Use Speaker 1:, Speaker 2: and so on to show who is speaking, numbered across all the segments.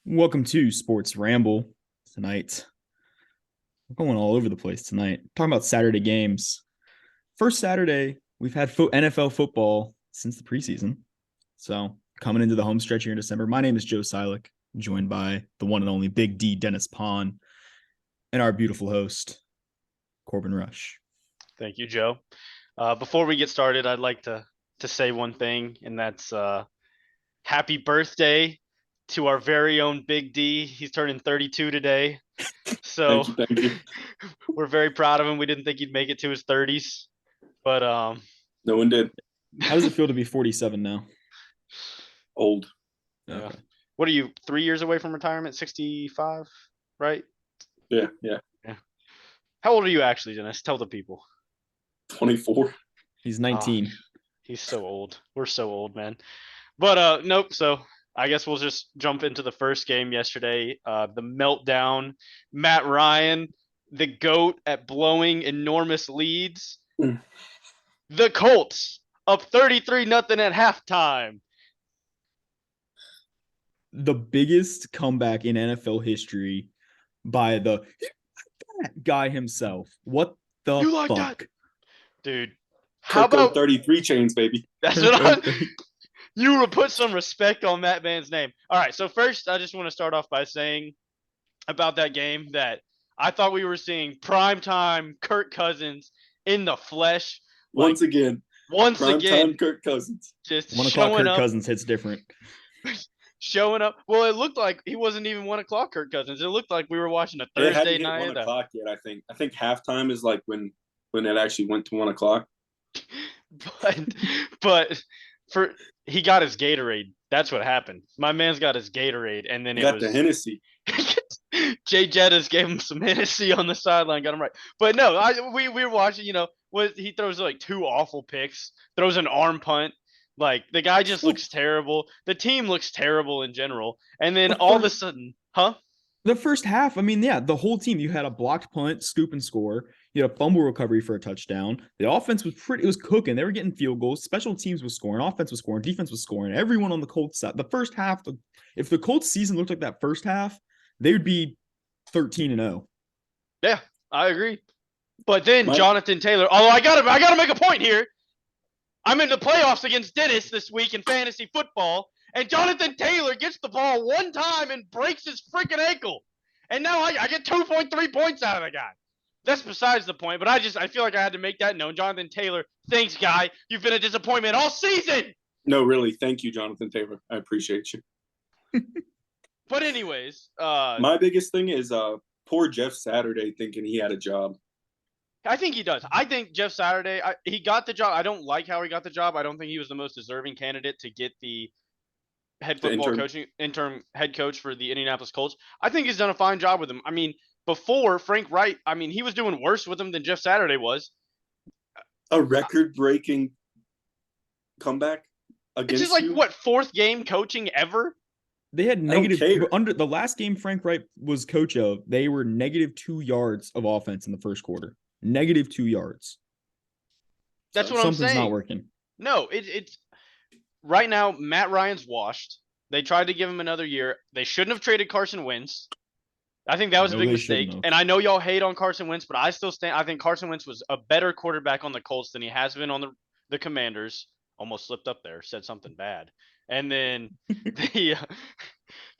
Speaker 1: Welcome to Sports Ramble tonight. We're going all over the place tonight. Talking about Saturday games. First Saturday, we've had NFL football since the preseason. So coming into the home stretch here in December. My name is Joe Silik, joined by the one and only Big D Dennis Pond and our beautiful host, Corbin Rush.
Speaker 2: Thank you, Joe. Before we get started, I'd like to say one thing, and that's happy birthday to our very own Big D. He's turning 32 today. So
Speaker 3: Thank you.
Speaker 2: we're very proud of him. We didn't think he'd make it to his 30s, but
Speaker 3: No one did.
Speaker 1: How does it feel to be 47 now?
Speaker 3: Old.
Speaker 2: Yeah. Okay. What are you, 3 years away from retirement? 65, right?
Speaker 3: Yeah.
Speaker 2: How old are you actually, Dennis? Tell the people.
Speaker 3: 24.
Speaker 1: He's 19.
Speaker 2: He's so old. We're so old, man. But nope. So I guess we'll just jump into the first game yesterday. The meltdown. Matt Ryan, the GOAT at blowing enormous leads. The Colts up 33-0 at halftime.
Speaker 1: The biggest comeback in NFL history by the guy himself. What the
Speaker 2: You like
Speaker 1: fuck?
Speaker 2: that? Dude.
Speaker 3: How about 33 chains, baby?
Speaker 2: That's what you would put some respect on that man's name. All right, so first I just want to start off by saying about that game that I thought we were seeing primetime Kirk Cousins in the flesh.
Speaker 3: Once again.
Speaker 2: Primetime
Speaker 3: Kirk Cousins.
Speaker 2: Just
Speaker 1: 1 o'clock
Speaker 2: showing
Speaker 1: Kirk
Speaker 2: up.
Speaker 1: Cousins hits different.
Speaker 2: Showing up. Well, it looked like he wasn't even 1 o'clock Kirk Cousins. It looked like we were watching a Thursday night.
Speaker 3: 1 o'clock yet, I think. I think halftime is like when it actually went to 1 o'clock.
Speaker 2: But he got his Gatorade. That's what happened. My man's got his Gatorade, and then
Speaker 3: got the Hennessy.
Speaker 2: Jay Jettis gave him some Hennessy on the sideline, got him right. But no, we were watching. He throws like 2 awful picks, throws an arm punt. Like the guy just looks terrible. The team looks terrible in general, and then all of a sudden,
Speaker 1: The first half, the whole team. You had a blocked punt, scoop and score. You had a fumble recovery for a touchdown. The offense was it was cooking. They were getting field goals. Special teams was scoring. Offense was scoring. Defense was scoring. Everyone on the Colts side. The first half, if the Colts season looked like that first half, they would be 13-0.
Speaker 2: Yeah, I agree. But then Jonathan Taylor. Although I gotta make a point here. I'm in the playoffs against Dennis this week in fantasy football, and Jonathan Taylor gets the ball one time and breaks his freaking ankle. And now I get 2.3 points out of the guy. That's besides the point, but I feel like I had to make that known. Jonathan Taylor, thanks, guy. You've been a disappointment all season.
Speaker 3: No, really. Thank you, Jonathan Taylor. I appreciate you.
Speaker 2: But anyways.
Speaker 3: My biggest thing is poor Jeff Saturday thinking he had a job.
Speaker 2: I think he does. I think Jeff Saturday, he got the job. I don't like how he got the job. I don't think he was the most deserving candidate to get the interim head coach for the Indianapolis Colts. I think he's done a fine job with him. Before Frank Wright, he was doing worse with him than Jeff Saturday was.
Speaker 3: A record-breaking comeback against
Speaker 2: It's just like, 4th game coaching ever?
Speaker 1: They had negative under the last game Frank Wright was coach of. They were negative 2 yards of offense in the first quarter. Negative 2 yards.
Speaker 2: That's what I'm saying.
Speaker 1: Something's not working.
Speaker 2: No, it's right now. Matt Ryan's washed. They tried to give him another year. They shouldn't have traded Carson Wentz. I think that was a big mistake. And I know y'all hate on Carson Wentz, but I still stand. I think Carson Wentz was a better quarterback on the Colts than he has been on the Commanders. Almost slipped up there, said something bad. And then they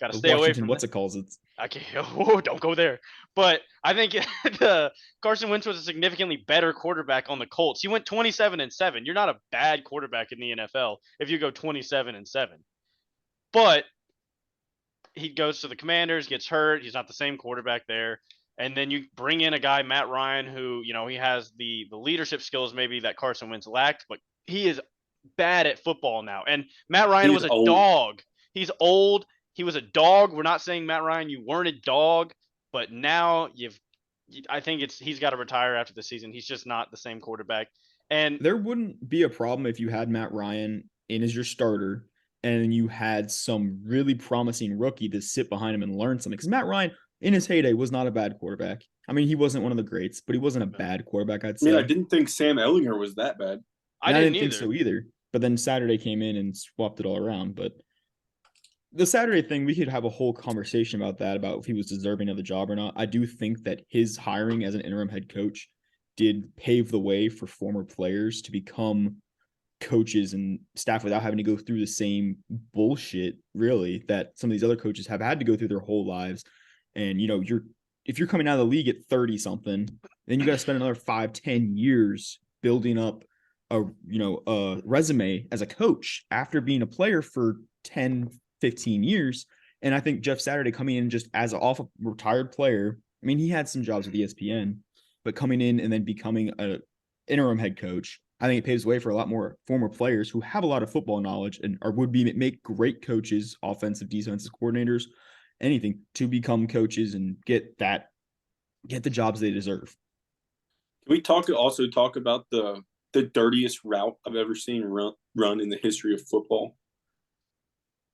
Speaker 2: got to stay away from
Speaker 1: what's it calls it.
Speaker 2: I can't. Don't go there. But I think the Carson Wentz was a significantly better quarterback on the Colts. He went 27-7. You're not a bad quarterback in the NFL if you go 27-7. But he goes to the Commanders, gets hurt. He's not the same quarterback there. And then you bring in a guy, Matt Ryan, who, he has the leadership skills maybe that Carson Wentz lacked, but he is bad at football now. And Matt Ryan was a dog. He's old. He was a dog. We're not saying, Matt Ryan, you weren't a dog, but now I think he's got to retire after the season. He's just not the same quarterback. And
Speaker 1: there wouldn't be a problem if you had Matt Ryan in as your starter and you had some really promising rookie to sit behind him and learn something. Because Matt Ryan, in his heyday, was not a bad quarterback. He wasn't one of the greats, but he wasn't a bad quarterback, I'd say.
Speaker 3: I didn't think Sam Ehlinger was that bad.
Speaker 1: I didn't think so either. But then Saturday came in and swapped it all around. But The Saturday thing, we could have a whole conversation about that, about if he was deserving of the job or not. I do think that his hiring as an interim head coach did pave the way for former players to become coaches and staff without having to go through the same bullshit, really, that some of these other coaches have had to go through their whole lives. And, if you're coming out of the league at 30 something, then you got to spend another 5-10 years building up a resume as a coach after being a player for 10-15 years. And I think Jeff Saturday coming in just as an off a retired player, I mean, he had some jobs with ESPN, but coming in and then becoming a interim head coach, I think it paves the way for a lot more former players who have a lot of football knowledge and make great coaches, offensive, defensive coordinators, anything, to become coaches and get the jobs they deserve.
Speaker 3: Can we also talk about the dirtiest route I've ever seen run in the history of football?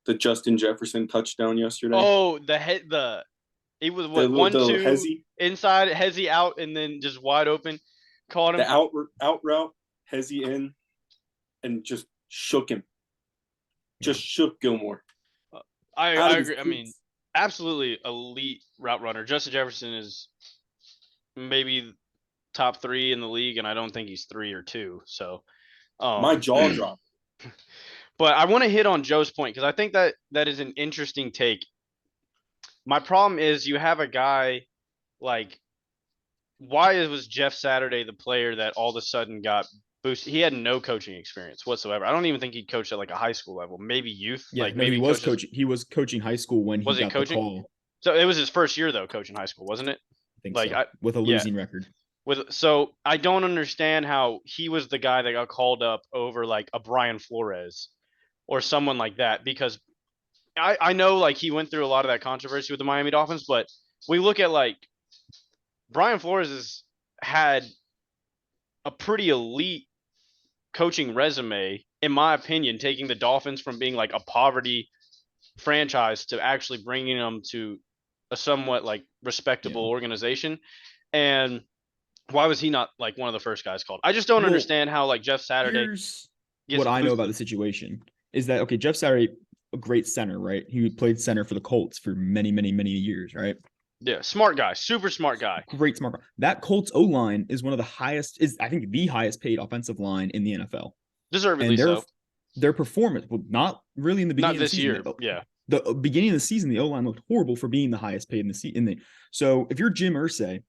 Speaker 3: The Justin Jefferson touchdown yesterday.
Speaker 2: Oh, it was what,
Speaker 3: the
Speaker 2: 1-2
Speaker 3: Hezzy
Speaker 2: inside, Hezzy out, and then just wide open. Caught him.
Speaker 3: The out route, Hezzy in, and just shook him. Just shook Gilmore.
Speaker 2: I agree. I mean, absolutely elite route runner. Justin Jefferson is maybe top 3 in the league, and I don't think he's 3 or 2. So
Speaker 3: my jaw dropped.
Speaker 2: But I want to hit on Joe's point because I think that is an interesting take. My problem is you have a guy like, why was Jeff Saturday the player that all of a sudden got boosted? He had no coaching experience whatsoever. I don't even think he coached at like a high school level, maybe youth.
Speaker 1: Yeah,
Speaker 2: like
Speaker 1: no,
Speaker 2: maybe
Speaker 1: he was coaching. He was coaching high school when he got the call.
Speaker 2: So it was his first year though, coaching high school, wasn't it?
Speaker 1: I think so. With a losing record.
Speaker 2: So I don't understand how he was the guy that got called up over like a Brian Flores or someone like that, because I know like he went through a lot of that controversy with the Miami Dolphins, but we look at like Brian Flores has had a pretty elite coaching resume, in my opinion, taking the Dolphins from being like a poverty franchise to actually bringing them to a somewhat like respectable organization. And why was he not like one of the first guys called? I just don't understand how like Jeff Saturday.
Speaker 1: Here's what I know about the situation is that, okay, Jeff Saturday, a great center, right? He played center for the Colts for many, many, many years, right?
Speaker 2: Yeah, smart guy, super smart guy.
Speaker 1: Great smart guy. That Colts O-line is one of the highest, I think the highest paid offensive line in the NFL.
Speaker 2: Deservedly so.
Speaker 1: Their performance, well, not really in the beginning of the season.
Speaker 2: Not this year, yeah.
Speaker 1: The beginning of the season, the O-line looked horrible for being the highest paid in the so if you're Jim Irsay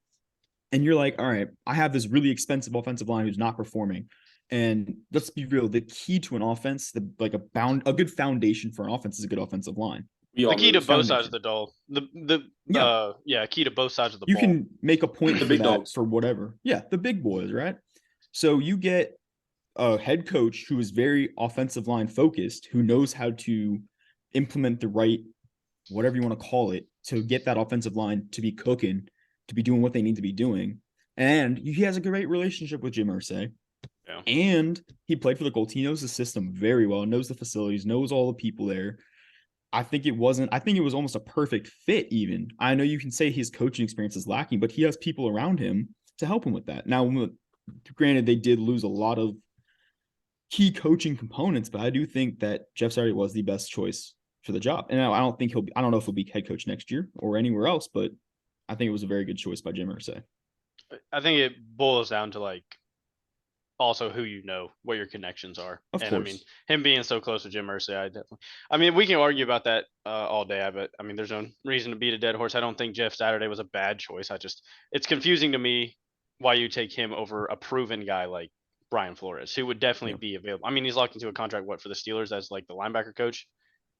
Speaker 1: and you're like, all right, I have this really expensive offensive line who's not performing. And let's be real, the key to an offense, a good foundation for an offense is a good offensive line.
Speaker 2: The key to both sides of the ball. Key to both sides of the ball.
Speaker 1: You can make a point for that for whatever. Yeah, the big boys, right? So you get a head coach who is very offensive line focused, who knows how to implement the right, whatever you want to call it, to get that offensive line to be cooking, to be doing what they need to be doing. And he has a great relationship with Jim Irsay. Yeah. And he played for the Colts. He knows the system very well, knows the facilities, knows all the people there. I think it was almost a perfect fit even. I know you can say his coaching experience is lacking, but he has people around him to help him with that. Now, granted, they did lose a lot of key coaching components, but I do think that Jeff Saturday was the best choice for the job. And I don't know if he'll be head coach next year or anywhere else, but I think it was a very good choice by Jim Irsay.
Speaker 2: I think it boils down to like also who you know, what your connections are.
Speaker 1: Of course.
Speaker 2: I mean, him being so close to Jim Irsay, we can argue about that all day, but I mean, there's no reason to beat a dead horse. I don't think Jeff Saturday was a bad choice. It's confusing to me why you take him over a proven guy like Brian Flores, who would definitely be available. I mean, he's locked into a contract, for the Steelers as like the linebacker coach,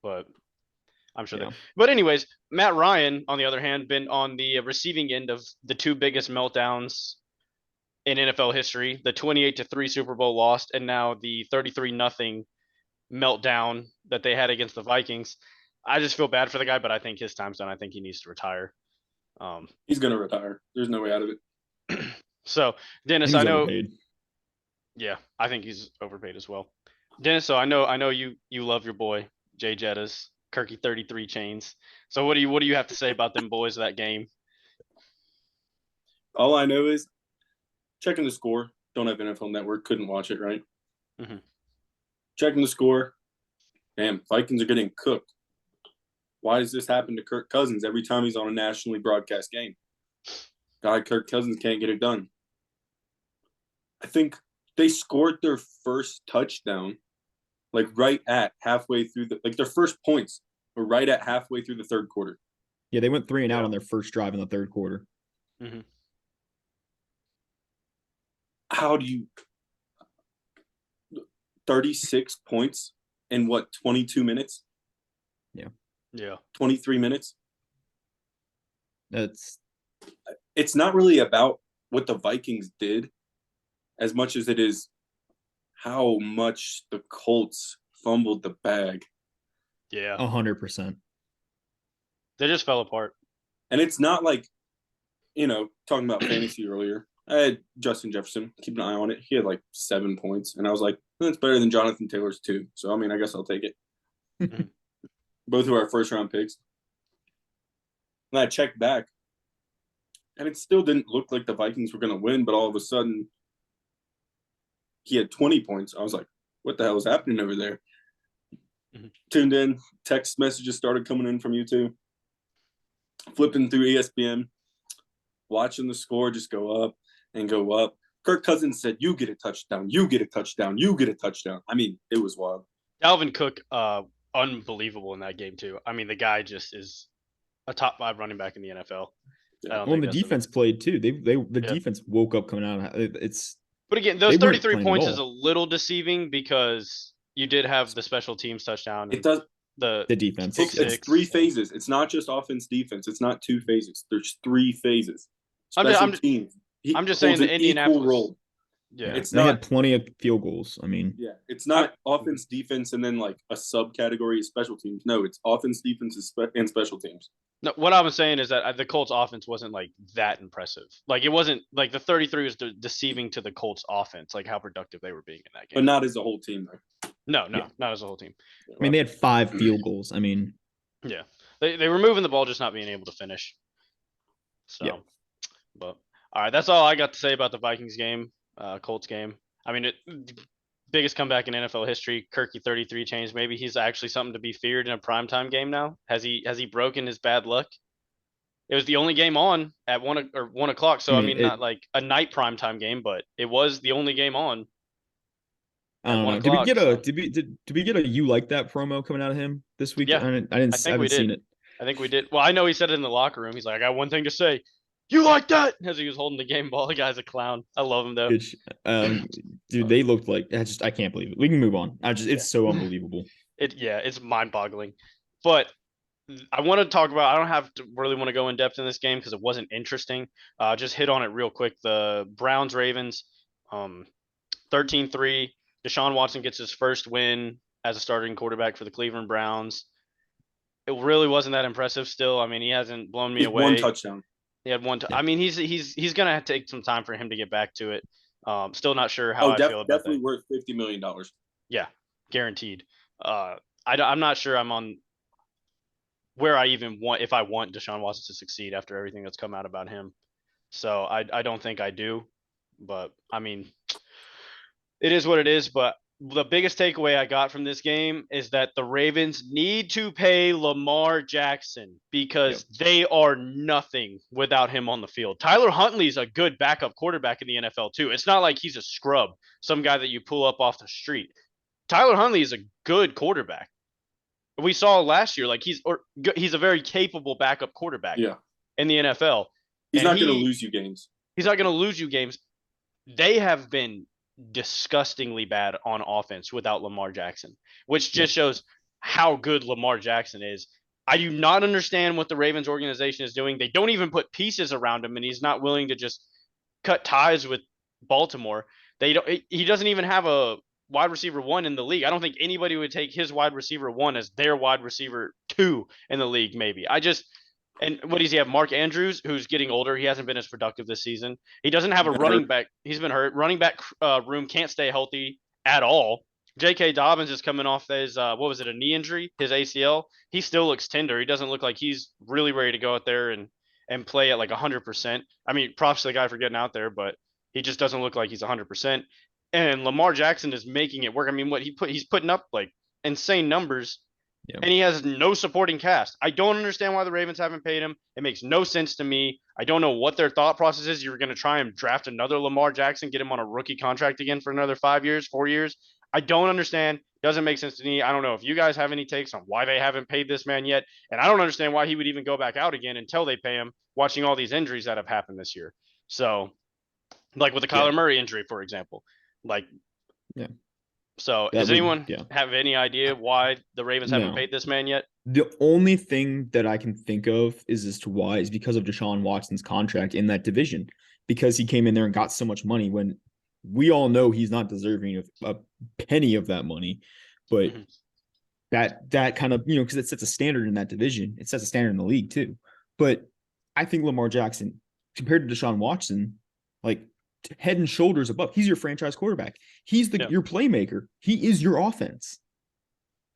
Speaker 2: but I'm sure that. But anyways, Matt Ryan, on the other hand, been on the receiving end of the two biggest meltdowns in NFL history, the 28-3 Super Bowl lost, and now the 33-0 meltdown that they had against the Vikings. I just feel bad for the guy, but I think his time's done. I think he needs to retire.
Speaker 3: He's going to retire. There's no way out of it.
Speaker 2: So, Dennis, I know.
Speaker 1: Overpaid.
Speaker 2: Yeah, I think he's overpaid as well. Dennis, so I know you love your boy Jay Jettas, Kirky 33 chains. So what do you have to say about them boys of that game?
Speaker 3: All I know is checking the score. Don't have NFL Network. Couldn't watch it, right? Mm-hmm. Checking the score. Damn, Vikings are getting cooked. Why does this happen to Kirk Cousins every time he's on a nationally broadcast game? God, Kirk Cousins can't get it done. I think they scored their first touchdown like right at halfway through their first points were right at halfway through the third quarter.
Speaker 1: Yeah, they went 3 and out on their first drive in the third quarter.
Speaker 2: Mm-hmm.
Speaker 3: How do you 36 points in what 22 minutes?
Speaker 2: Yeah.
Speaker 3: 23 minutes.
Speaker 1: It's
Speaker 3: not really about what the Vikings did as much as it is how much the Colts fumbled the bag.
Speaker 2: Yeah.
Speaker 1: 100%.
Speaker 2: They just fell apart.
Speaker 3: And it's not like, talking about fantasy earlier, I had Justin Jefferson, keep an eye on it. He had like 7 points. And I was like, that's better than Jonathan Taylor's 2. So, I guess I'll take it. Both of our first round picks. And I checked back. And it still didn't look like the Vikings were going to win. But all of a sudden, he had 20 points. I was like, what the hell is happening over there? Mm-hmm. Tuned in. Text messages started coming in from you two. Flipping through ESPN. Watching the score just go up and go up. Kirk Cousins said, you get a touchdown. You get a touchdown. You get a touchdown. It was wild.
Speaker 2: Dalvin Cook, unbelievable in that game, too. The guy just is a top 5 running back in the NFL.
Speaker 1: Yeah. Well, the defense played, too. The defense woke up coming out.
Speaker 2: But again, those 33 points is a little deceiving because you did have the special teams touchdown.
Speaker 3: It does.
Speaker 1: The defense.
Speaker 3: It's 3 phases. It's not just offense, defense. It's not 2 phases. There's 3 phases. Special teams.
Speaker 2: I'm just saying the Indianapolis
Speaker 3: role.
Speaker 1: Yeah, they had plenty of field goals.
Speaker 3: Yeah, it's not offense, defense, and then like a subcategory of special teams. No, it's offense, defense, and special teams.
Speaker 2: No, what I was saying is that the Colts offense wasn't like that impressive. Like it wasn't like the 33 was deceiving to the Colts offense, like how productive they were being in that game.
Speaker 3: But not as a whole team, though.
Speaker 2: No, not as a whole team.
Speaker 1: They had 5 field goals.
Speaker 2: Yeah, they were moving the ball, just not being able to finish. So, yeah. But all right, that's all I got to say about the Vikings game, Colts game. Biggest comeback in NFL history. Kirky 33 change. Maybe he's actually something to be feared in a primetime game now. Has he broken his bad luck? It was the only game on at 1 o'clock. So not like a night primetime game, but it was the only game on.
Speaker 1: I don't know. Did we get a "you like that" promo coming out of him this week?
Speaker 2: Yeah,
Speaker 1: I haven't seen it.
Speaker 2: I think we did. Well, I know he said it in the locker room. He's like, I got one thing to say. You like that? As he was holding the game ball. The guy's a clown. I love him though.
Speaker 1: Dude, they looked like I can't believe it. We can move on. It's so unbelievable.
Speaker 2: It's mind-boggling. But I want to talk about. I don't have to really want to go in depth in this game because it wasn't interesting. Just hit on it real quick. The Browns Ravens, 13-3. Deshaun Watson gets his first win as a starting quarterback for the Cleveland Browns. It really wasn't that impressive. Still, he hasn't blown me away.
Speaker 3: 1 touchdown.
Speaker 2: He had 1 time. He's gonna take some time for him to get back to it. Still not sure how I feel about that.
Speaker 3: Definitely worth $50 million.
Speaker 2: Yeah, guaranteed. I'm not sure I'm on where I even want if I want Deshaun Watson to succeed after everything that's come out about him. So I don't think I do. But it is what it is. But the biggest takeaway I got from this game is that the Ravens need to pay Lamar Jackson because they are nothing without him on the field. Tyler Huntley's a good backup quarterback in the NFL too. It's not like he's a scrub, some guy that you pull up off the street. Tyler Huntley is a good quarterback. We saw last year, he's a very capable backup quarterback in the NFL.
Speaker 3: He's not going to lose you games.
Speaker 2: He's not going to lose you games. They have been disgustingly bad on offense without Lamar Jackson, which just shows how good Lamar Jackson is. I do not understand what the Ravens organization is doing. They don't even put pieces around him, and he's not willing to just cut ties with Baltimore. He doesn't even have a wide receiver 1 in the league. I don't think anybody would take his wide receiver 1 as their wide receiver 2 in the league, maybe. And what does he have? Mark Andrews, who's getting older. He hasn't been as productive this season. He doesn't have a running back. He's been hurt. Running back room can't stay healthy at all. J.K. Dobbins is coming off his, a knee injury, his ACL. He still looks tender. He doesn't look like he's really ready to go out there and play at like 100%. Props to the guy for getting out there, but he just doesn't look like he's 100%. And Lamar Jackson is making it work. He's putting up like insane numbers
Speaker 1: Yeah.
Speaker 2: And he has no supporting cast. I don't understand why the Ravens haven't paid him. It makes no sense to me. I don't know what their thought process is. You're going to try and draft another Lamar Jackson, get him on a rookie contract again for another 5 years, 4 years. I don't understand. Doesn't make sense to me. I don't know if you guys have any takes on why they haven't paid this man yet. And I don't understand why he would even go back out again until they pay him, watching all these injuries that have happened this year. So, like with the Kyler Murray injury, for example. Like,
Speaker 1: yeah.
Speaker 2: So,
Speaker 1: That
Speaker 2: does
Speaker 1: would-
Speaker 2: anyone
Speaker 1: yeah.
Speaker 2: have any idea why the Ravens haven't
Speaker 1: No.
Speaker 2: paid this man yet?
Speaker 1: The only thing that I can think of is as to why is because of Deshaun Watson's contract in that division, because he came in there and got so much money when we all know he's not deserving of a penny of that money. But
Speaker 2: Mhm.
Speaker 1: that kind of, because it sets a standard in that division. It sets a standard in the league too. But I think Lamar Jackson, compared to Deshaun Watson, like head and shoulders above. He's your franchise quarterback. He's your playmaker. He is your offense.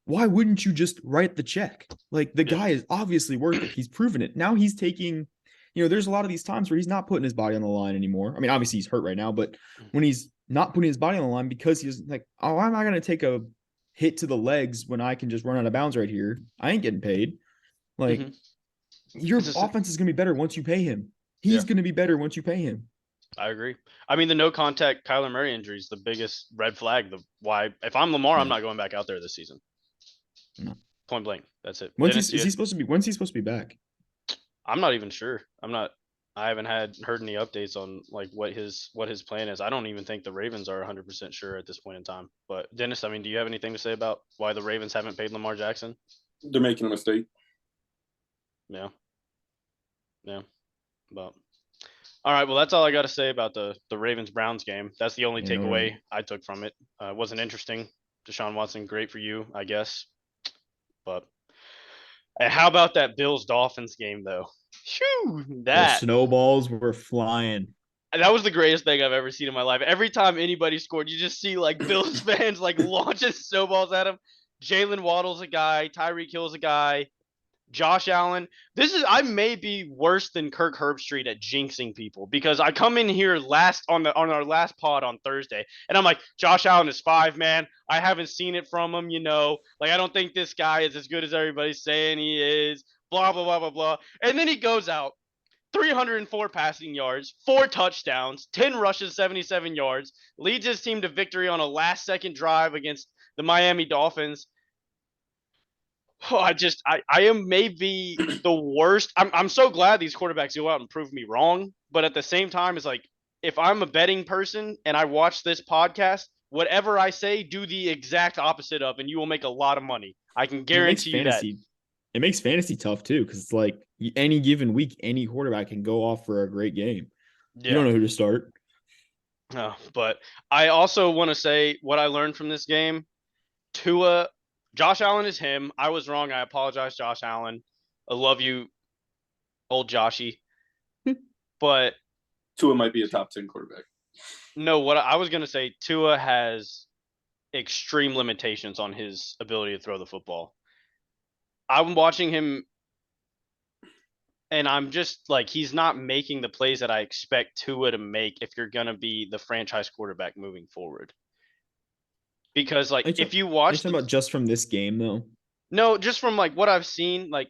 Speaker 1: Why wouldn't you just write the check? Like the guy is obviously worth it. He's proven it. Now he's taking, there's a lot of these times where he's not putting his body on the line anymore. I mean, obviously he's hurt right now, but when he's not putting his body on the line because he's like, oh, I'm not going to take a hit to the legs when I can just run out of bounds right here. I ain't getting paid. Like your offense is going to be better once you pay him. He's going to be better once you pay him.
Speaker 2: I agree. I mean, the no contact Kyler Murray injury is the biggest red flag. Why, if I'm Lamar, I'm not going back out there this season.
Speaker 1: No.
Speaker 2: Point blank. That's it.
Speaker 1: When's he supposed to be back?
Speaker 2: I'm not even sure. I haven't heard any updates on like what his plan is. I don't even think the Ravens are 100% sure at this point in time. But Dennis, I mean, do you have anything to say about why the Ravens haven't paid Lamar Jackson?
Speaker 3: They're making a mistake.
Speaker 2: Yeah. But all right, well, that's all I got to say about the Ravens-Browns game. That's the only takeaway I took from it. It wasn't interesting. Deshaun Watson, great for you, I guess. But how about that Bills-Dolphins game, though? Shoo,
Speaker 1: the snowballs were flying.
Speaker 2: That was the greatest thing I've ever seen in my life. Every time anybody scored, you just see like Bills fans like launching snowballs at him. Jalen Waddle's a guy. Tyreek Hill's a guy. Josh Allen. I may be worse than Kirk Herbstreit at jinxing people because I come in here on our last pod on Thursday and I'm like, Josh Allen is 5, man. I haven't seen it from him, Like I don't think this guy is as good as everybody's saying he is. Blah blah blah blah blah. And then he goes out, 304 passing yards, 4 touchdowns, 10 rushes, 77 yards, leads his team to victory on a last-second drive against the Miami Dolphins. Oh, I am maybe the worst. I'm so glad these quarterbacks go out and prove me wrong. But at the same time, it's like if I'm a betting person and I watch this podcast, whatever I say, do the exact opposite of, and you will make a lot of money. I can guarantee you that.
Speaker 1: It makes fantasy tough too, because it's like any given week, any quarterback can go off for a great game. Yeah. You don't know who to start.
Speaker 2: No, but I also want to say what I learned from this game. Josh Allen is him. I was wrong. I apologize, Josh Allen. I love you, old Joshy. But
Speaker 3: Tua might be a top 10 quarterback.
Speaker 2: No, what I was going to say, Tua has extreme limitations on his ability to throw the football. I'm watching him, and I'm just like, he's not making the plays that I expect Tua to make if you're going to be the franchise quarterback moving forward. Because like if you watch,
Speaker 1: are you talking about just from this game though?
Speaker 2: No, just from like what I've seen, like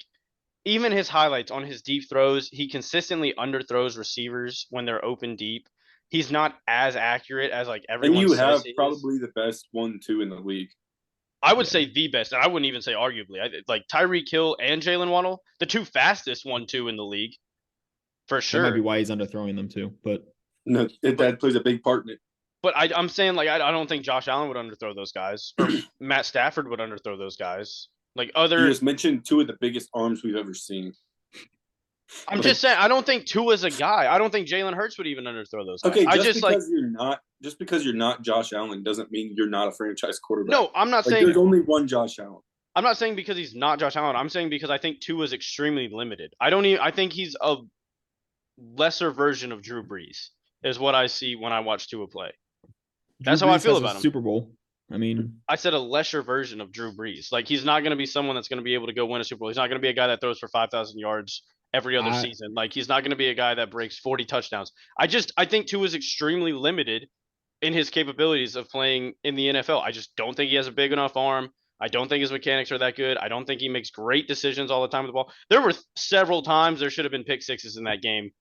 Speaker 2: even his highlights on his deep throws, he consistently underthrows receivers when they're open deep. He's not as accurate as like everyone.
Speaker 3: And you have probably the best 1-2 in the league.
Speaker 2: I would say the best, and I wouldn't even say arguably. Like Tyreek Hill and Jalen Waddle, the 2 fastest 1-2 in the league, for sure.
Speaker 1: That might be why he's underthrowing them too, but
Speaker 3: no, that plays a big part in it.
Speaker 2: But I'm saying, like, I don't think Josh Allen would underthrow those guys. Or Matt Stafford would underthrow those guys. Like,
Speaker 3: You just mentioned 2 of the biggest arms we've ever seen.
Speaker 2: I'm just saying, I don't think Tua's a guy. I don't think Jalen Hurts would even underthrow those guys.
Speaker 3: Okay, just because you're not Josh Allen doesn't mean you're not a franchise quarterback.
Speaker 2: No, I'm not saying
Speaker 3: there's only one Josh Allen.
Speaker 2: I'm not saying because he's not Josh Allen. I'm saying because I think Tua's extremely limited. I think he's a lesser version of Drew Brees, is what I see when I watch Tua play. That's how I feel about him.
Speaker 1: Super Bowl. I mean,
Speaker 2: I said a lesser version of Drew Brees. Like he's not going to be someone that's going to be able to go win a Super Bowl. He's not going to be a guy that throws for 5,000 yards every other season. Like he's not going to be a guy that breaks 40 touchdowns. I think Tua is extremely limited in his capabilities of playing in the NFL. I just don't think he has a big enough arm. I don't think his mechanics are that good. I don't think he makes great decisions all the time with the ball. There were several times there should have been pick sixes in that game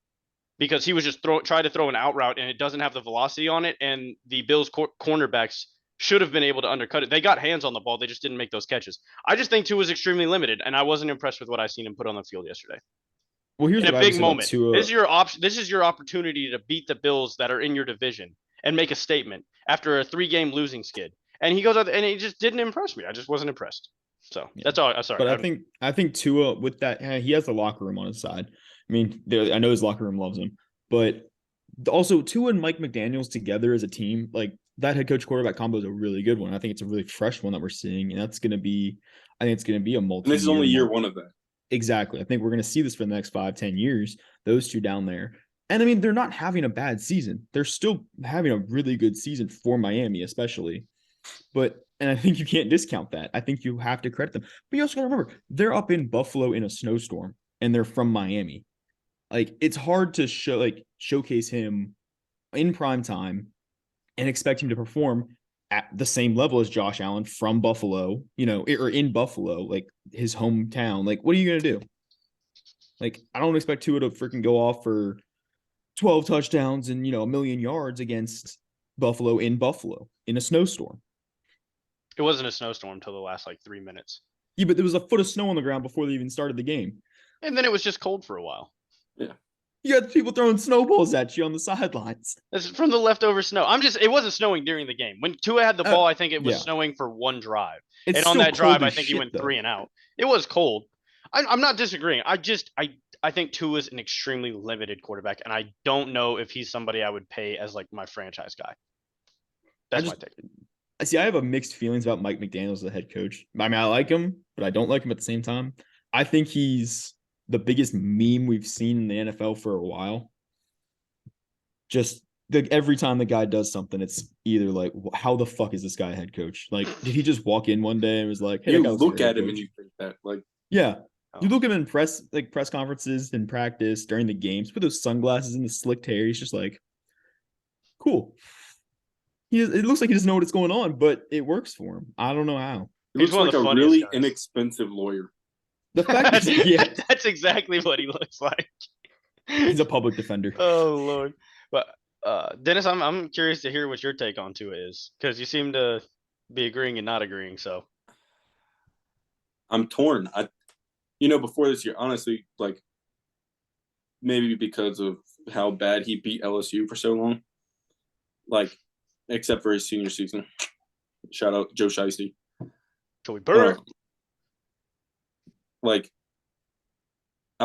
Speaker 2: because he was just try to throw an out route and it doesn't have the velocity on it, and the Bills cornerbacks should have been able to undercut it. They got hands on the ball, they just didn't make those catches. I just think Tua was extremely limited, and I wasn't impressed with what I seen him put on the field yesterday.
Speaker 1: Well, here's
Speaker 2: In
Speaker 1: what
Speaker 2: a
Speaker 1: I would
Speaker 2: big
Speaker 1: say about
Speaker 2: moment,
Speaker 1: Tua.
Speaker 2: this is your option. This is your opportunity to beat the Bills that are in your division and make a statement after a 3-game losing skid. And he goes out and he just didn't impress me. I just wasn't impressed. So that's all. Sorry,
Speaker 1: But I think Tua with that, he has the locker room on his side. I mean, I know his locker room loves him, but also Tua and Mike McDaniels together as a team, like that head coach quarterback combo is a really good one. I think it's a really fresh one that we're seeing, and I think it's going to be a multi.
Speaker 3: And this is only year one of that.
Speaker 1: Exactly. I think we're going to see this for the next 5-10 years. Those two down there. And I mean, they're not having a bad season. They're still having a really good season for Miami, especially. And I think you can't discount that. I think you have to credit them. But you also got to remember, they're up in Buffalo in a snowstorm, and they're from Miami. Like, it's hard to showcase him in prime time and expect him to perform at the same level as Josh Allen from Buffalo, or in Buffalo, like his hometown. Like, what are you going to do? Like, I don't expect Tua to freaking go off for 12 touchdowns and, a million yards against Buffalo in a snowstorm.
Speaker 2: It wasn't a snowstorm until the last 3 minutes.
Speaker 1: Yeah, but there was a foot of snow on the ground before they even started the game.
Speaker 2: And then it was just cold for a while.
Speaker 3: Yeah.
Speaker 1: You had people throwing snowballs at you on the sidelines.
Speaker 2: That's from the leftover snow. It wasn't snowing during the game. When Tua had the ball, I think it was snowing for one drive.
Speaker 1: It's
Speaker 2: and on that drive, I think
Speaker 1: he
Speaker 2: went 3 and out. It was cold. I'm not disagreeing. I think Tua is an extremely limited quarterback, and I don't know if he's somebody I would pay as my franchise guy. That's my take.
Speaker 1: See, I have a mixed feelings about Mike McDaniels as the head coach. I mean, I like him, but I don't like him at the same time. I think he's the biggest meme we've seen in the NFL for a while. Just every time the guy does something, it's either like, how the fuck is this guy a head coach? Like, did he just walk in one day and was like, hey,
Speaker 3: you look at him and you think that,
Speaker 1: yeah. You look at him in press conferences in practice during the games with those sunglasses and the slicked hair. He's just like, cool. It looks like he doesn't know what's going on, but it works for him. I don't know how.
Speaker 3: He looks like a really inexpensive lawyer.
Speaker 1: The fact that
Speaker 2: that's exactly what he looks like.
Speaker 1: He's a public defender.
Speaker 2: Oh Lord. But Dennis, I'm curious to hear what your take on Tua is, because you seem to be agreeing and not agreeing. So
Speaker 3: I'm torn. Before this year, honestly, maybe because of how bad he beat LSU for so long, except for his senior season. Shout out Joe Shiesty.
Speaker 2: Joey Burke.
Speaker 3: I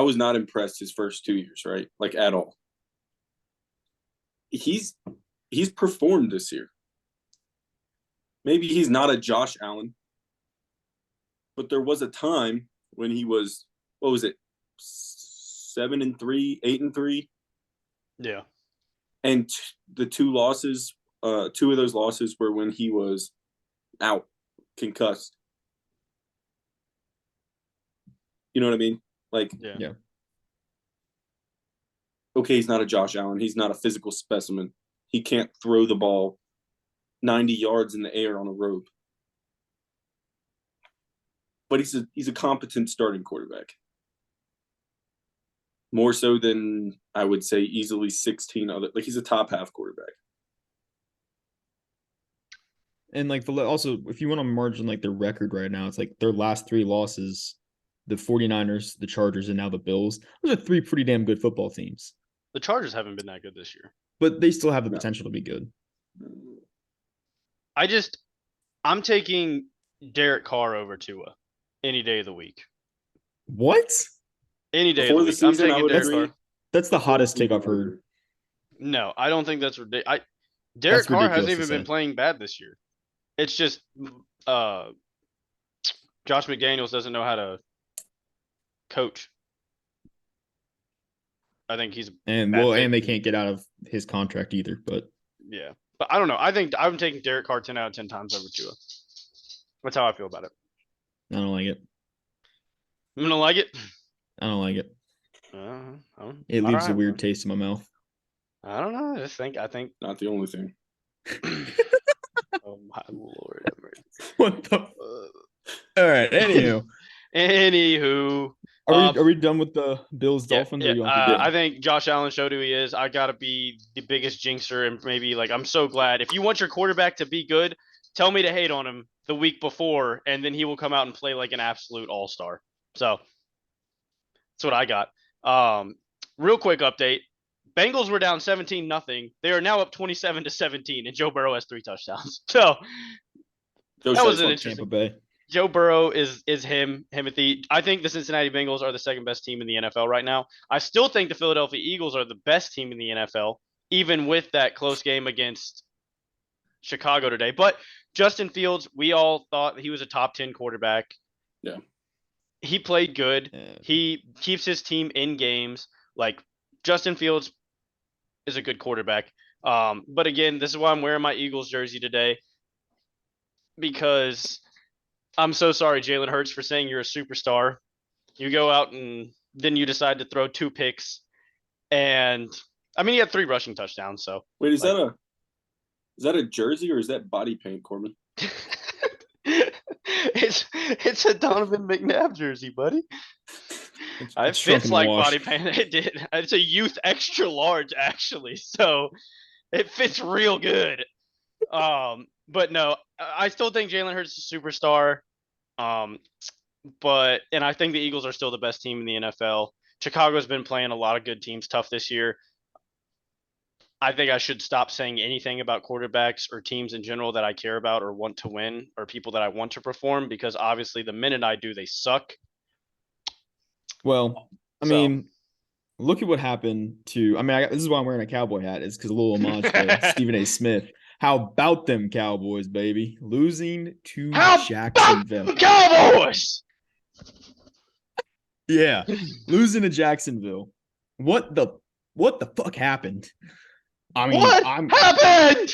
Speaker 3: was not impressed his first 2 years, right? At all. He's performed this year. Maybe he's not a Josh Allen, but there was a time when he was, 7-3, 8-3?
Speaker 2: Yeah.
Speaker 3: And the two of those losses were when he was out, concussed. You know what I mean?
Speaker 1: Yeah.
Speaker 3: Okay, he's not a Josh Allen. He's not a physical specimen. He can't throw the ball 90 yards in the air on a rope. But he's a competent starting quarterback. More so than, I would say, easily 16 other. He's a top half quarterback.
Speaker 1: And also, if you want to margin their record right now, it's their last 3 losses, the 49ers, the Chargers, and now the Bills. Those are 3 pretty damn good football teams.
Speaker 2: The Chargers haven't been that good this year,
Speaker 1: but they still have the potential to be good.
Speaker 2: I'm taking Derek Carr over Tua any day of the week.
Speaker 1: What?
Speaker 2: Any day of the week.
Speaker 3: Season,
Speaker 2: I'm taking Derek Carr.
Speaker 1: That's the hottest take I've heard.
Speaker 2: No, I don't think that's ridiculous. Derek Carr hasn't even been playing bad this year. It's just Josh McDaniels doesn't know how to coach. I think he's
Speaker 1: and they can't get out of his contract either. But
Speaker 2: yeah, but I don't know. I think I'm taking Derek Carr 10 out of 10 times over Tua. That's how I feel about it.
Speaker 1: I don't like it.
Speaker 2: You don't like it?
Speaker 1: I don't like it. It leaves a weird taste in my mouth.
Speaker 2: I don't know. I think
Speaker 3: not the only thing.
Speaker 2: Oh my Lord!
Speaker 1: What the? All right. Anywho,
Speaker 2: Anywho,
Speaker 1: are we done with the Bills
Speaker 2: yeah,
Speaker 1: Dolphins, or
Speaker 2: yeah.
Speaker 1: you want to keep
Speaker 2: I
Speaker 1: going?
Speaker 2: think Josh Allen showed who he is. I gotta be the biggest jinxer, and maybe like I'm so glad. If you want your quarterback to be good, tell me to hate on him the week before, and then he will come out and play like an absolute all star. So that's what I got. Um, real quick update: Bengals were down 17-0. They are now up 27-17, and Joe Burrow has 3 touchdowns. So
Speaker 3: Joe
Speaker 2: that was an
Speaker 3: Shiesty.
Speaker 1: Tampa
Speaker 2: interesting.
Speaker 1: Bay.
Speaker 2: Joe Burrow is him, Timothy. I think the Cincinnati Bengals are the second best team in the NFL right now. I still think the Philadelphia Eagles are the best team in the NFL, even with that close game against Chicago today. But Justin Fields, we all thought he was a top 10 quarterback.
Speaker 3: Yeah.
Speaker 2: He played good.
Speaker 1: Yeah.
Speaker 2: He keeps his team in games. Like Justin Fields is a good quarterback. But again, this is why I'm wearing my Eagles jersey today because I'm so sorry, Jalen Hurts, for saying you're a superstar. You go out and then you decide to throw 2 picks, and I mean he had 3 rushing touchdowns. So
Speaker 3: Wait,
Speaker 2: like,
Speaker 3: is that a jersey or is that body paint, Corbin?
Speaker 2: it's a Donovan McNabb jersey, buddy. It
Speaker 1: It's shrunk
Speaker 2: fits
Speaker 1: in the
Speaker 2: like
Speaker 1: wash.
Speaker 2: body paint. It did. It's a youth extra large actually, so it fits real good. But no, I still think Jalen Hurts is a superstar. Um, and I think the Eagles are still the best team in the NFL. Chicago's been playing a lot of good teams tough this year. I think I should stop saying anything about quarterbacks or teams in general that I care about or want to win or people that I want to perform because obviously the minute I do, they suck.
Speaker 1: Well, I
Speaker 2: So
Speaker 1: mean, look at what happened to. I mean, this is why I'm wearing a cowboy hat. Is because a little homage to Stephen A. Smith. How about them Cowboys, baby, losing to
Speaker 2: how about
Speaker 1: Jacksonville?
Speaker 2: the Cowboys?
Speaker 1: Yeah, losing to Jacksonville. What the what the fuck happened? I mean,
Speaker 2: What
Speaker 1: I'm
Speaker 2: happened?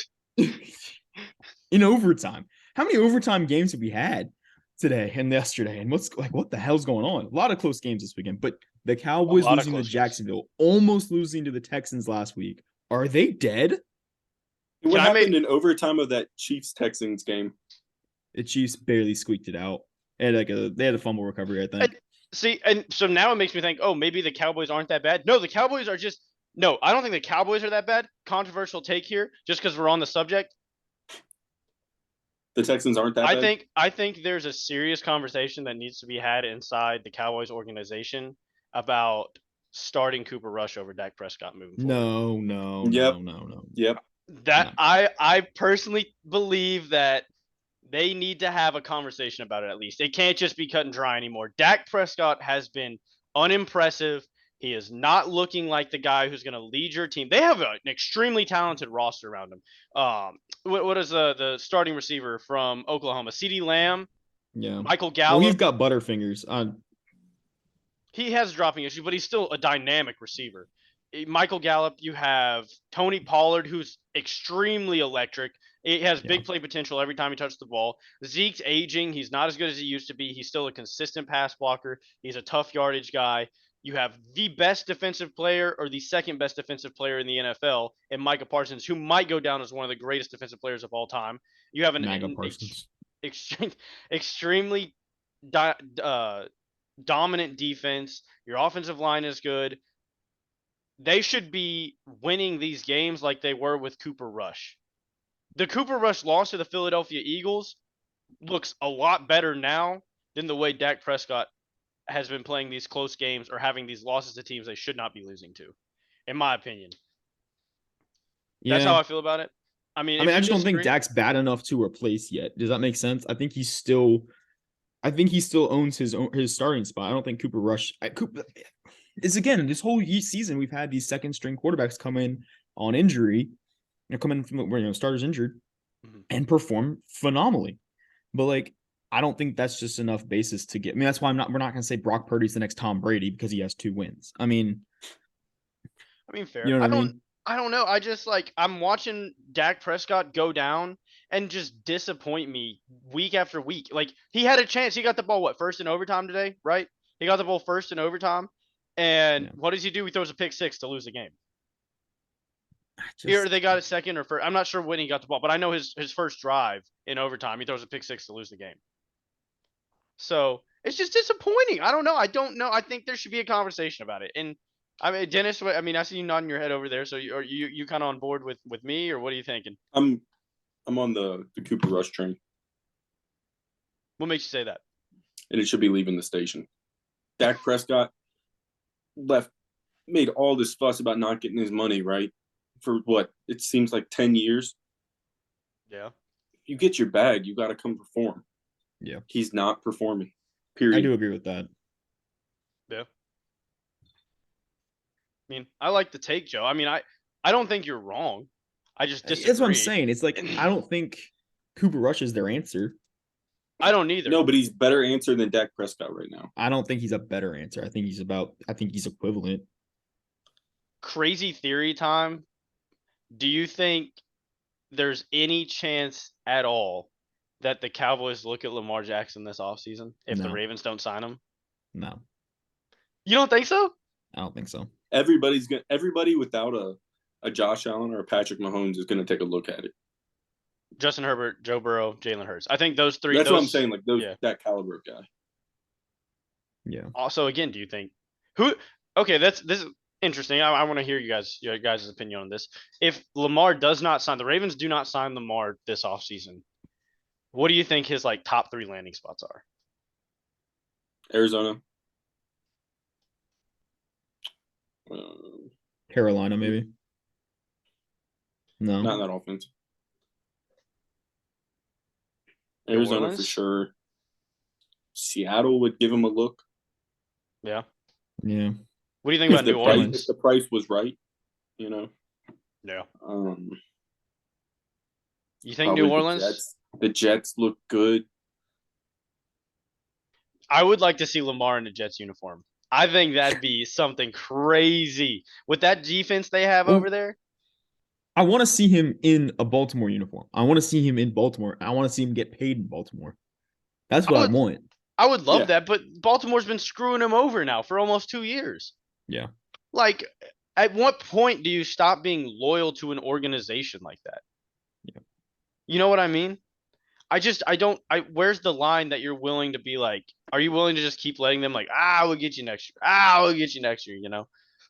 Speaker 1: in overtime. How many overtime games have we had today and yesterday? And what the hell's going on? A lot of close games this weekend, but the
Speaker 2: A
Speaker 1: Cowboys
Speaker 2: lot of
Speaker 1: losing to
Speaker 2: close games.
Speaker 1: Jacksonville, almost losing to the Texans last week. Are they dead?
Speaker 3: What
Speaker 2: Can I make
Speaker 3: happened in overtime of that Chiefs Texans game?
Speaker 1: The Chiefs barely squeaked it out. They had a fumble recovery, I think.
Speaker 2: see? And so now it makes me think, oh, maybe the Cowboys aren't that bad. No, the Cowboys are just. No, I don't think the Cowboys are that bad. Controversial take here, just because we're on the subject.
Speaker 3: The Texans aren't that bad.
Speaker 2: I think there's a serious conversation that needs to be had inside the Cowboys organization about starting Cooper Rush over Dak Prescott moving forward.
Speaker 3: Yep.
Speaker 1: No.
Speaker 3: Yep.
Speaker 2: That
Speaker 1: No.
Speaker 2: I personally believe that they need to have a conversation about it at least. It can't just be cut and dry anymore. Dak Prescott has been unimpressive. He is not looking like the guy who's going to lead your team. They have an extremely talented roster around him. What is the starting receiver from Oklahoma? CeeDee Lamb,
Speaker 1: Yeah.
Speaker 2: Michael
Speaker 1: Well, he's
Speaker 2: Gallup.
Speaker 1: got butterfingers.
Speaker 2: He has dropping issues, but he's still a dynamic receiver. Michael Gallup, you have Tony Pollard, who's extremely electric. He has
Speaker 1: Yeah.
Speaker 2: big play potential every time he touches the ball. Zeke's aging. He's not as good as he used to be. He's still a consistent pass blocker. He's a tough yardage guy. You have the best defensive player or the second best defensive player in the NFL in Micah Parsons, who might go down as one of the greatest defensive players of all time. You have
Speaker 1: MAGA Parsons.
Speaker 2: extremely dominant defense. Your offensive line is good. They should be winning these games like they were with Cooper Rush. The Cooper Rush loss to the Philadelphia Eagles looks a lot better now than the way Dak Prescott has been playing these close games or having these losses to teams they should not be losing to, in my opinion. That's how
Speaker 1: Yeah.
Speaker 2: I feel about it. I mean,
Speaker 1: I
Speaker 2: if
Speaker 1: mean, I
Speaker 2: you
Speaker 1: just don't think
Speaker 2: disagree,
Speaker 1: Dak's bad enough to replace yet. Does that make sense? I think he still owns his starting spot. I don't think Cooper Rush. Cooper is again this whole season we've had these second string quarterbacks come in on injury, come in from starters injured, and perform phenomenally. But like, I don't think that's just enough basis to get. I mean, that's why we're not gonna say Brock Purdy's the next Tom Brady because he has 2 wins.
Speaker 2: fair.
Speaker 1: You know what I mean?
Speaker 2: I don't know. I just like I'm watching Dak Prescott go down and just disappoint me week after week. Like he had a chance. He got the ball first in overtime today, right? He got the ball first in overtime. And
Speaker 1: Yeah.
Speaker 2: what does he do? He throws a pick six to lose the game. Here
Speaker 1: Just
Speaker 2: they got it second or first. I'm not sure when he got the ball, but I know his first drive in overtime, he throws a pick six to lose the game. So it's just disappointing. I don't know. I don't know. I think there should be a conversation about it. And I mean, Dennis, I mean, I see you nodding your head over there. So are you kind of on board with me, or what are you thinking?
Speaker 3: I'm on the Cooper Rush train,
Speaker 2: What makes you say that?
Speaker 3: and it should be leaving the station. Dak Prescott left made all this fuss about not getting his money, right? For what? It seems like 10 years.
Speaker 2: Yeah.
Speaker 3: You get your bag, you got to come perform.
Speaker 1: Yeah.
Speaker 3: He's not performing.
Speaker 1: I
Speaker 3: Period.
Speaker 1: do agree with that.
Speaker 2: Yeah. I mean, I like the take, Joe. I mean, I don't think you're wrong. I just disagree.
Speaker 1: That's what I'm saying. It's like I don't think Cooper Rush is their answer.
Speaker 2: I don't either.
Speaker 3: No, but he's better answer than Dak Prescott right now.
Speaker 1: I don't think he's a better answer. I think he's equivalent.
Speaker 2: Crazy theory time. Do you think there's any chance at all that the Cowboys look at Lamar Jackson this offseason if the
Speaker 1: No.
Speaker 2: Ravens don't sign him?
Speaker 1: No,
Speaker 2: You don't think so?
Speaker 1: I don't think so.
Speaker 3: Everybody without a Josh Allen or a Patrick Mahomes is gonna take a look at it.
Speaker 2: Justin Herbert, Joe Burrow, Jalen Hurts. I think those three.
Speaker 3: That's what I'm saying. Like
Speaker 2: yeah.
Speaker 3: that caliber of guy.
Speaker 1: Yeah.
Speaker 2: Also, again, do you think who? Okay, this is interesting. I want to hear your guys' opinion on this. If Lamar does not sign, the Ravens do not sign Lamar this offseason, what do you think his like top 3 landing spots are?
Speaker 3: Arizona.
Speaker 1: Carolina, maybe. No.
Speaker 3: Not in that offense. Arizona for sure. Seattle would give him a look.
Speaker 2: Yeah.
Speaker 1: Yeah.
Speaker 2: What do you think about New Orleans?
Speaker 3: If the price was right, you know.
Speaker 2: Yeah. You think New Orleans?
Speaker 3: The Jets look good.
Speaker 2: I would like to see Lamar in the Jets uniform. I think that'd be something crazy with that defense they have over there.
Speaker 1: I want to see him in a Baltimore uniform. I want to see him in Baltimore. I want to see him get paid in Baltimore. That's what I want.
Speaker 2: I would love that, but Baltimore's been screwing him over now for almost 2 years.
Speaker 1: Yeah.
Speaker 2: Like, at what point do you stop being loyal to an organization like that?
Speaker 1: Yeah.
Speaker 2: You know what I mean? Where's the line that you're willing to be like, are you willing to just keep letting them like, we'll get you next year. We'll get you next year, you know?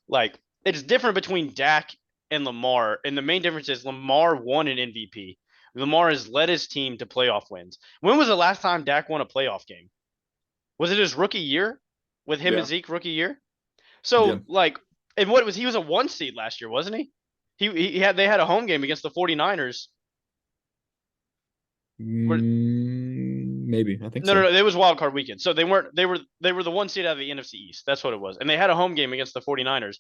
Speaker 2: Like, it's different between Dak and Lamar. And the main difference is Lamar won an MVP. Lamar has led his team to playoff wins. When was the last time Dak won a playoff game? Was it his rookie year with him and Zeke rookie year? So like, and what was he was a 1 seed last year, wasn't he? They had a home game against the 49ers.
Speaker 1: Maybe I think so.
Speaker 2: No, it was wild card weekend. So they were the 1 seed out of the NFC East. That's what it was. And they had a home game against the 49ers.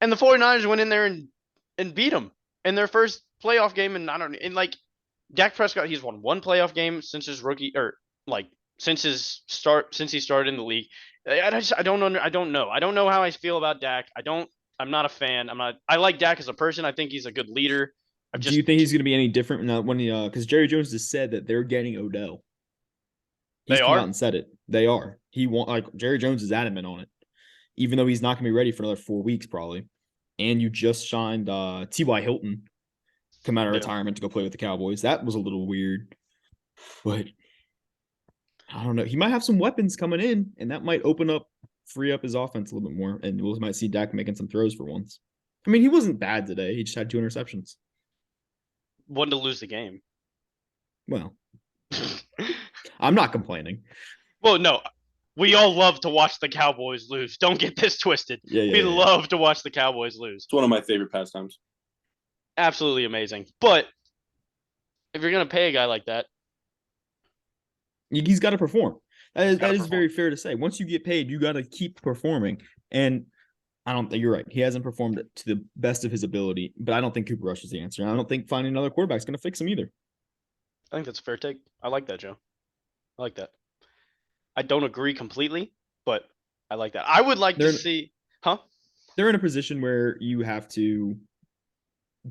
Speaker 2: And the 49ers went in there and beat them in their first playoff game. And like Dak Prescott, he's won 1 playoff game since his rookie since he started in the league. I don't know. I don't know how I feel about Dak. I'm not a fan. I like Dak as a person. I think he's a good leader.
Speaker 1: Do you think he's going to be any different when because Jerry Jones has said that they're getting Odell. He's come out and said it. They are. Jerry Jones is adamant on it, even though he's not going to be ready for another 4 weeks probably. And you just signed T.Y. Hilton come out of retirement to go play with the Cowboys. That was a little weird, but I don't know. He might have some weapons coming in, and that might free up his offense a little bit more, and we might see Dak making some throws for once. I mean, he wasn't bad today. He just had 2 interceptions.
Speaker 2: One to lose the game.
Speaker 1: Well, I'm not complaining.
Speaker 2: Well, no. We all love to watch the Cowboys lose. Don't get this twisted. We love to watch the Cowboys lose.
Speaker 3: It's one of my favorite pastimes.
Speaker 2: Absolutely amazing. But if you're going to pay a guy like that,
Speaker 1: he's got to perform. That is very fair to say. Once you get paid, you got to keep performing. And I don't think you're right. He hasn't performed to the best of his ability, but I don't think Cooper Rush is the answer. I don't think finding another quarterback is going to fix him either.
Speaker 2: I think that's a fair take. I like that, Joe. I like that. I don't agree completely, but I like that. I would like to see,
Speaker 1: They're in a position where you have to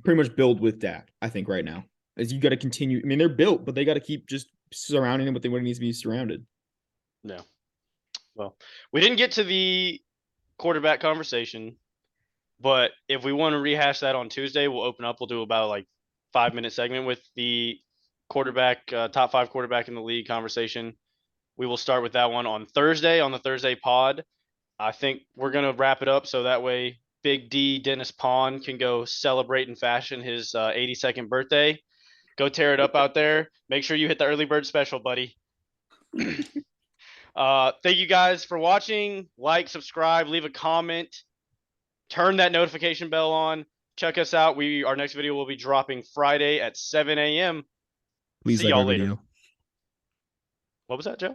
Speaker 1: pretty much build with Dak, I think, right now. As you got to continue. I mean, they're built, but they got to keep just surrounding him with what he needs to be surrounded.
Speaker 2: No. Well, we didn't get to the quarterback conversation, but if we want to rehash that on Tuesday, we'll open up. We'll do about like 5-minute segment with the quarterback, top 5 quarterback in the league conversation. We will start with that one on Thursday on the Thursday pod. I think we're going to wrap it up so that way Big D Dennis Pond can go celebrate in fashion his 82nd birthday. Go tear it up out there. Make sure you hit the early bird special, buddy. Thank you guys for watching. Like, subscribe, leave a comment, turn that notification bell on. Check us out. Our next video will be dropping Friday at 7 a.m.
Speaker 1: Please
Speaker 2: See
Speaker 1: like
Speaker 2: y'all
Speaker 1: our
Speaker 2: later.
Speaker 1: video.
Speaker 2: What was that, Joe?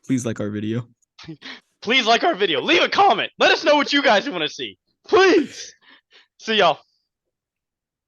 Speaker 1: Please like our video.
Speaker 2: Please like our video. Leave a comment. Let us know what you guys want to see. Please. See y'all.